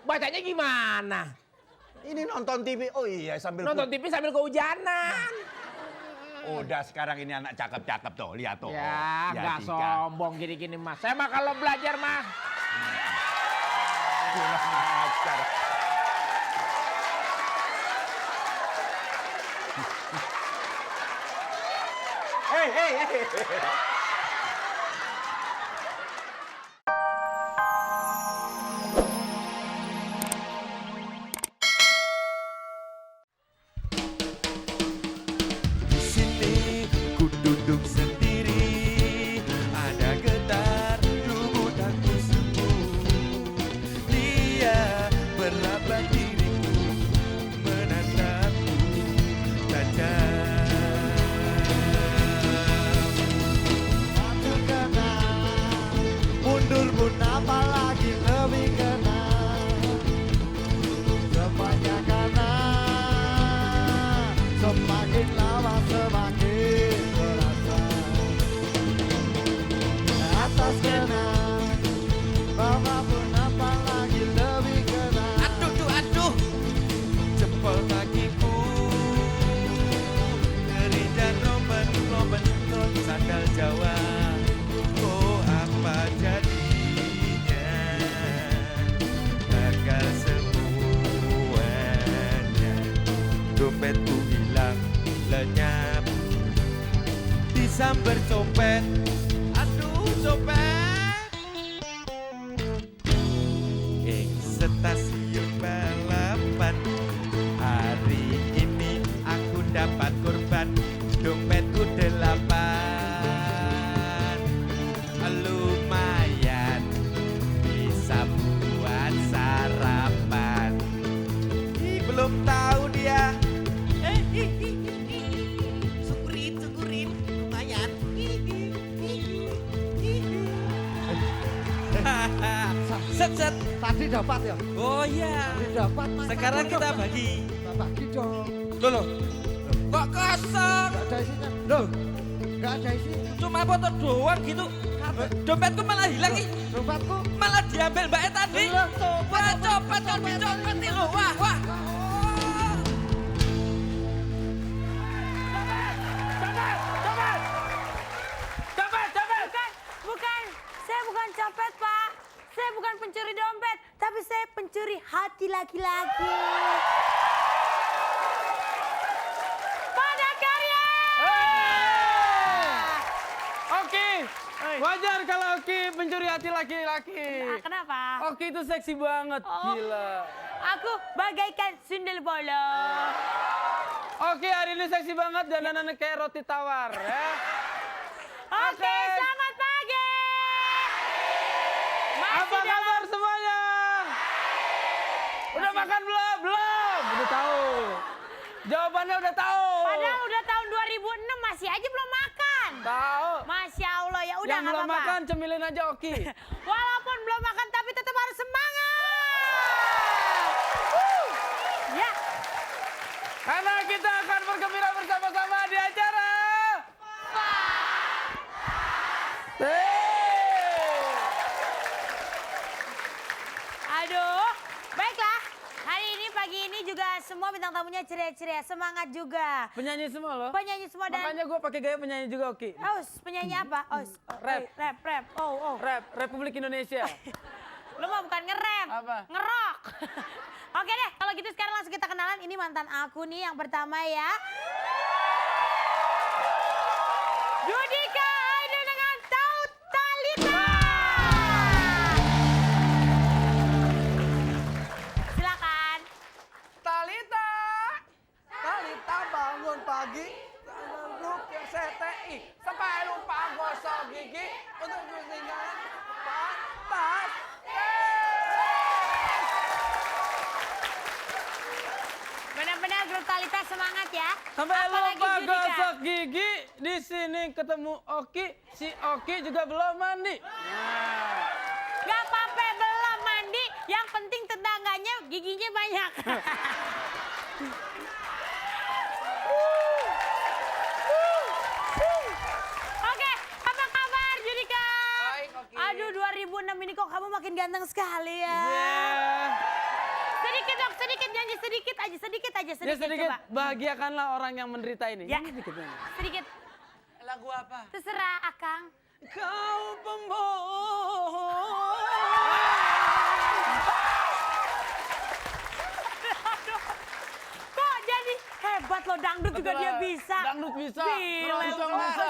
Bacanya gimana? Ini nonton TV. Oh iya sambil Nonton TV sambil kehujanan. Udah sekarang ini anak cakep-cakep tuh, lihat tuh. Ya, nggak Tika. sombong gini-gini mas. Saya mah kalau belajar mah. Kurang ajar. Hei. Di sini ku duduk sendiri, ada getar tubuh dan tubuh. Dia meraba diriku, menatapku tajam. Maju kena, mundur pun apalagi lebih kena. Sepanjang kanan, semakin lama semakin terasa. Atas kena, bawah pun apalagi lebih kena. Aduh, jempol kakiku, ngeri dan romben, sandal Jawa. Oh apa jadinya, gagal semuanya. Dompetku hilang lenyap, disamber copet. Aduh copet. Stasiun balapan, hari ini aku dapat korban. Dompetku 8, lumayan bisa buat sarapan. Belum tahu dia. Syukurin, lumayan. Set. Tadi dapat ya? Oh iya. Tadi dapat. Mas. Sekarang Aku kita dong. bagi. Bagi dong. Loh. Kok kosong? Gak ada isinya. Loh, gak ada isinya. Cuma foto doang gitu. Dompetku malah hilang nih. Dompetku. Malah diambil mbaknya tadi. Loh, Wah, copet nih lo. Wah. Bukan. Saya bukan copet, Pak. Saya bukan pencuri dompet, tapi saya pencuri hati laki-laki. Padat karya! Oke, wajar kalau Oki pencuri hati laki-laki. Nah, kenapa? Oki itu seksi banget, Oh. gila. Aku bagaikan sundel bolong. Oki hari ini seksi banget dandanannya kayak roti tawar ya. Oke, selamat pagi. Apa kabar semuanya? Udah makan belum? Belum. Udah tahu. Jawabannya udah tahu. Padahal udah tahun 2006 masih aja belum makan. Tahu. Masya Allah, ya udah Yang nggak belum apa-apa. makan cemilin aja Oki. Walaupun belum makan tapi tetap harus semangat. Ya, Karena kita akan bergembira bersama-sama di acara. aduh. Baiklah, hari ini pagi ini juga semua bintang tamunya ceria-ceria, semangat juga. Penyanyi semua loh. Penyanyi semua dan Makanya gue pakai gaya penyanyi juga Oki. penyanyi apa? Rap. Rap. Oh. Rap Republik Indonesia. Lu mah bukan nge-rap, Apa? ngerok. Oke deh, kalau gitu sekarang langsung kita kenalan. Ini mantan aku nih yang pertama ya. Judika Aida dengan Talita. Silakan. Talita bangun pagi, grup RCTI sampai lupa gosok gigi untuk kepentingan pantat. Benar-benar grup Talita semangat ya. Sampai Apalagi lupa Judika. gosok gigi, di sini ketemu Oki, si Oki juga belum mandi. Gak apa-apa belum mandi, yang penting tetangganya giginya banyak. Oke, apa kabar Judika? Baik, Oki. Aduh 2006 ini kok kamu makin ganteng sekali ya. Yeah. sedikit dong, sedikit nyanyi sedikit aja, sedikit Ya sedikit, coba. bahagiakanlah orang yang menderita ini. Ya, Nyanyi sedikit, nyanyi. sedikit. Lagu apa? Terserah Akang. Kau pembohong. Kok jadi hebat loh, dangdut juga Betul dia lah. bisa. Dangdut bisa, Gila, keroncong belum bisa.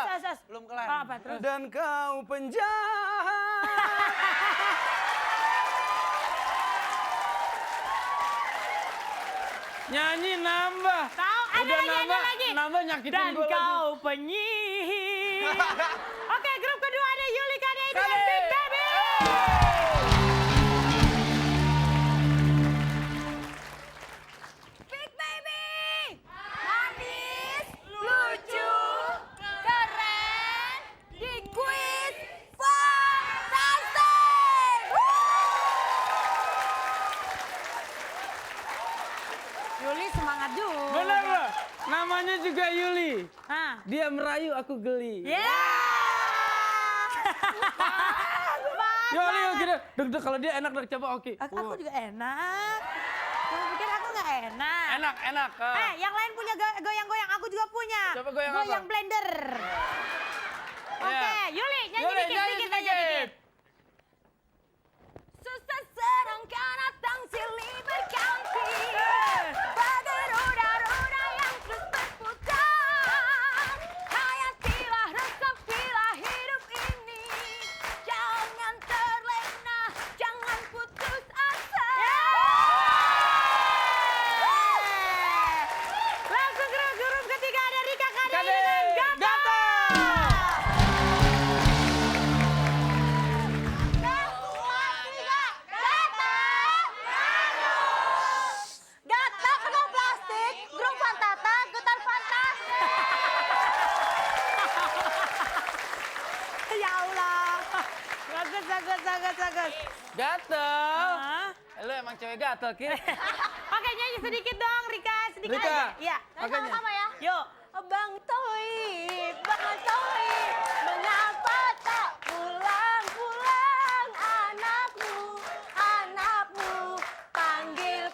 Belum kelar. Oh, apa terus? Dan kau penjahat. Nyanyi nambah. Tahu, ada Udah lagi, ada nambah, lagi. nambah nyakitin Dan gue lagi. kau penyihir. Oke, grup kedua ada Yuli KDI dengan Kade. Big Baby. Big Baby. Manis, lucu, keren, di quiz fantastic. Yuli semangat juga. Bener loh, namanya juga Yuli. Hah. Dia merayu, aku geli. Yeah. Yuli gitu, deg-deg kalau dia enak deg coba oke. Aku juga enak. Kamu pikir aku nggak enak? Enak, enak. Yang lain punya goyang-goyang, aku juga punya. Coba goyang apa? blender. Oke, Yuli nyanyi Yuli, dikit, nyanyi dikit aja dikit. Susah serang karena tang silih berganti. Bagai roda-roda yang terus berputar. Hayatilah, resapilah hidup ini. Jangan terlena, jangan putus asa. Langsung grup ketiga ada Rika KDI dengan Gata. Gata kena plastik, grup Fantata, getar fantas. Ya Allah. Bagus. Gatel. Hah? Lu emang cewek gatel, Ki. Oke, nyanyi sedikit dong, Rika. Sedikit Rika. aja. Iya. Oke, Sama-sama ya. Yuk. Bang Toib, mengapa tak pulang-pulang anakmu, panggil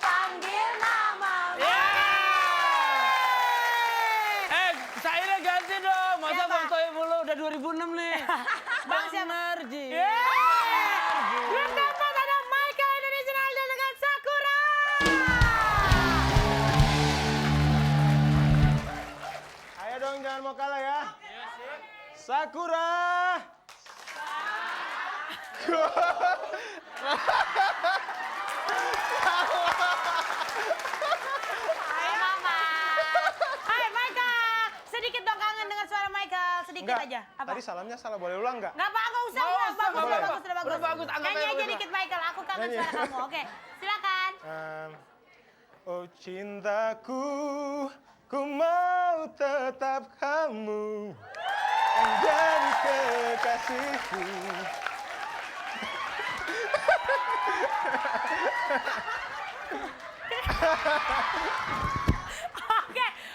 namamu. Sairnya ganti dong. Masa Siapa? Bang Toib mulu udah 2006 nih. Bang siapa? Narji. Grup keempat ada Michael Indonesian Idol dengan Sakura. Ayo dong, jangan mau kalah ya. Sakura. Hai Mama. Hai Michael. Sedikit dong kangen dengar suara Michael. Sedikit aja. Apa? Tadi salamnya salah, boleh ulang nggak? Nggak usah. Nggak Udah usah, bagus, nggak udah apa-apa. bagus, udah bagus. Udah bagus, anggap Nyanyi aja aja udah. dikit Michael. Aku kangen Nyanyi. suara kamu. Oke, silakan. Oh cintaku, ku mau tetap kamu menjadi kekasihku.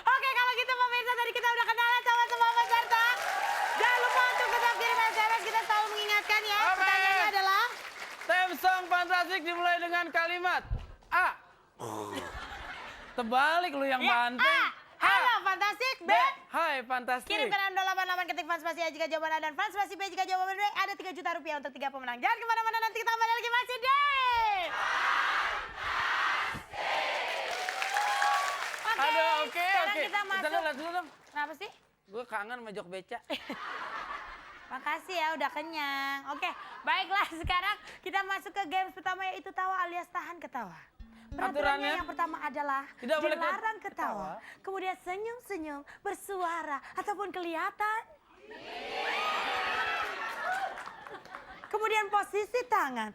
Oke, kalau gitu pemirsa tadi kita udah kenalan sama semua peserta. Jangan lupa untuk tetap kirim SMS, kita selalu mengingatkan ya. Oke. Pertanyaannya adalah Theme song fantastik dimulai dengan kalimat A. Terbalik lu yang banting. A. Halo, fantastik. B. Hai, fantastik. Kirim ke 688 ketik fans spasi A jika jawaban A dan fans spasi B jika jawaban B. Ada 3 juta rupiah untuk 3 pemenang. Jangan kemana-mana, nanti kita kembali lagi masih di Aduh, oke. Sekarang kita Bentar, masuk. lihat dulu dong. Kenapa sih? Gue kangen sama jok beca. Makasih ya udah kenyang. Oke, baiklah sekarang kita masuk ke games pertama yaitu tawa alias tahan ketawa. Peraturannya Aturannya? yang pertama adalah Tidak boleh dilarang ketawa, kemudian senyum-senyum, bersuara ataupun kelihatan. Kemudian posisi tangan.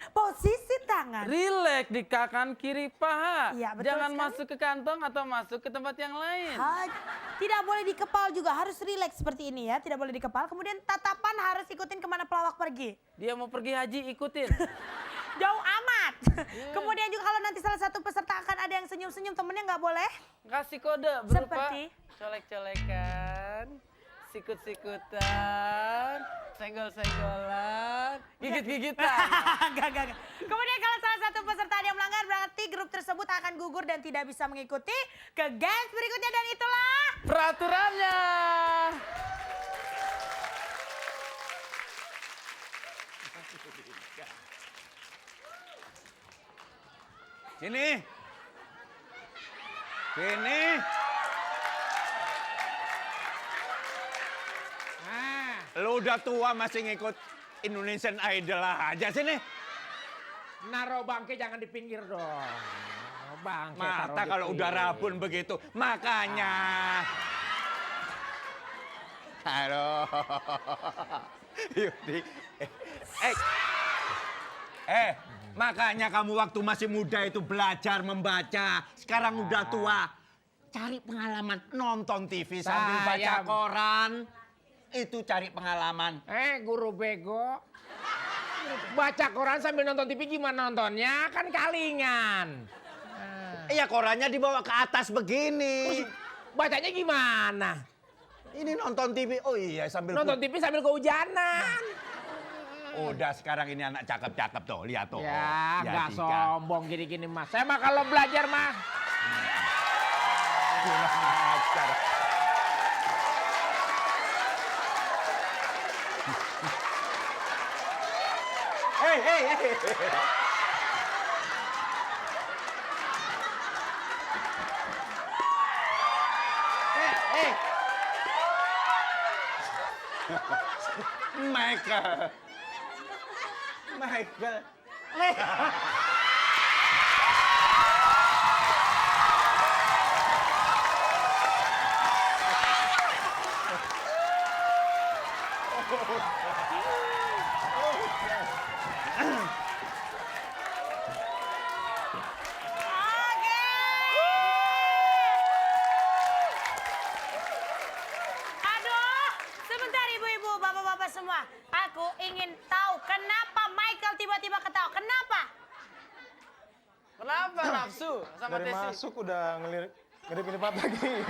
Rileks di kanan kiri paha. Iya, betul Jangan sekali. masuk ke kantong atau masuk ke tempat yang lain. Tidak boleh di kepal juga, harus rileks seperti ini ya. Tidak boleh di kepal. Kemudian tatapan harus ikutin kemana pelawak pergi. Dia mau pergi haji, ikutin. Jauh amat. Kemudian juga kalau nanti salah satu peserta akan ada yang senyum-senyum, temennya nggak boleh. Kasih kode berupa Seperti? colek-colekan, sikut-sikutan, senggol-senggolan, gigit-gigitan. Enggak. Kemudian kalau salah satu satu peserta yang melanggar berarti grup tersebut akan gugur dan tidak bisa mengikuti ke games berikutnya dan itulah Peraturannya. Sini. Sini. Lu udah tua masih ngikut Indonesian Idol aja sini. Naro bangke jangan di pinggir dong. Bangke Mata kalau udah rabun begitu, makanya. Halo. Yudi. Makanya kamu waktu masih muda itu belajar membaca. Sekarang udah tua. Cari pengalaman, nonton TV sambil baca koran. Itu cari pengalaman. Guru bego. Baca koran sambil nonton TV gimana nontonnya? Kan kalingan. Iya korannya dibawa ke atas begini. Bacanya gimana? Ini nonton TV. Oh iya sambil Nonton TV sambil kehujanan. Udah sekarang ini anak cakep-cakep tuh, lihat tuh. Ya, Ya, nggak Dika. sombong gini-gini mas. Saya mah kalau belajar mah. Kurang ajar. Hei. Michael. Oke. Aduh, sebentar ibu-ibu, bapak-bapak semua. Aku ingin tahu kenapa Michael tiba-tiba ketawa. Kenapa? Kenapa nafsu sama Dari Tesi? masuk udah ngedip-ngedip mata gini.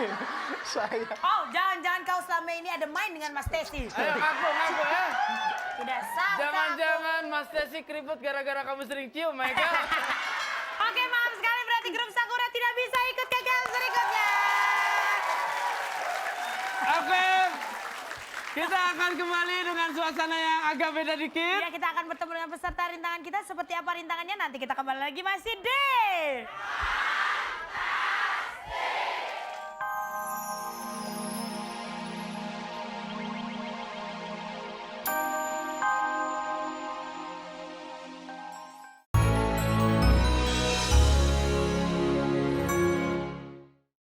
Saya. Oh, jangan-jangan kau selama ini ada main dengan Mas Tesi. Ayo ngaku ya. Udah sangka aku. Jangan-jangan Mas Tesi keriput gara-gara kamu sering cium, Michael. Oke, maaf sekali berarti grup Sakura tidak bisa ikut ke games berikutnya. Oke. Kita akan kembali dengan suasana yang agak beda dikit. Ya, kita akan bertemu dengan peserta rintangan kita. Seperti apa rintangannya nanti kita kembali lagi masih di